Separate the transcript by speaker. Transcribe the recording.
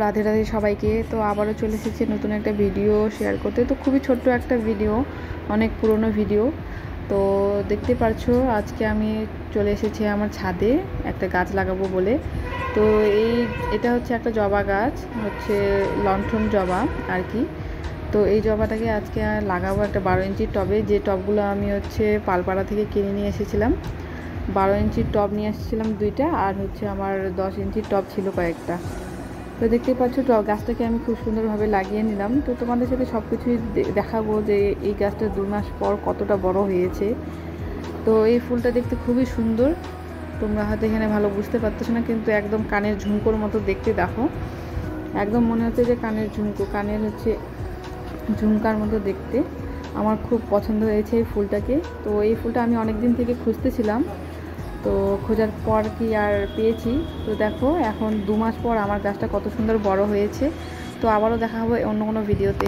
Speaker 1: রাধে রাধে সবাইকে। তো আবারও চলে এসেছি নতুন একটা ভিডিও শেয়ার করতে। তো খুবই ছোট্ট একটা ভিডিও, অনেক পুরনো ভিডিও। তো দেখতে পারছো আজকে আমি চলে এসেছি আমার ছাদে একটা গাছ লাগাবো বলে। তো এটা হচ্ছে একটা জবা গাছ, হচ্ছে লণ্ঠন জবা আর কি। তো এই জবাটাকে আজকে লাগাবো একটা 12 ইঞ্চির টবে, যে টবগুলো আমি হচ্ছে পালপাড়া থেকে কিনে নিয়ে এসেছিলাম। 12 ইঞ্চির টব নিয়ে এসেছিলাম দুইটা, আর হচ্ছে আমার 10 ইঞ্চির টব ছিল কয়েকটা। তো দেখতেই পাচ্ছ গাছটাকে আমি খুব সুন্দরভাবে লাগিয়ে নিলাম। তো তোমাদের সাথে সব কিছুই দেখাবো যে এই গাছটা 2 মাস পর কতটা বড় হয়েছে। তো এই ফুলটা দেখতে খুবই সুন্দর, তোমরা হয়তো এখানে ভালো বুঝতে পারতেছো না, কিন্তু একদম কানের ঝুমকোর মতো দেখতে। দেখো একদম মনে হচ্ছে যে কানের ঝুমকো, কানের হচ্ছে ঝুমকার মতো দেখতে। আমার খুব পছন্দ হয়েছে এই ফুলটাকে। তো এই ফুলটা আমি অনেক দিন থেকে খুঁজতেছিলাম, তো খোঁজার পর কি আর পেয়েছি। তো দেখো এখন 2 মাস পর আমার গাছটা কত সুন্দর বড় হয়েছে। তো আবারও দেখা হবে অন্য কোনো ভিডিওতে।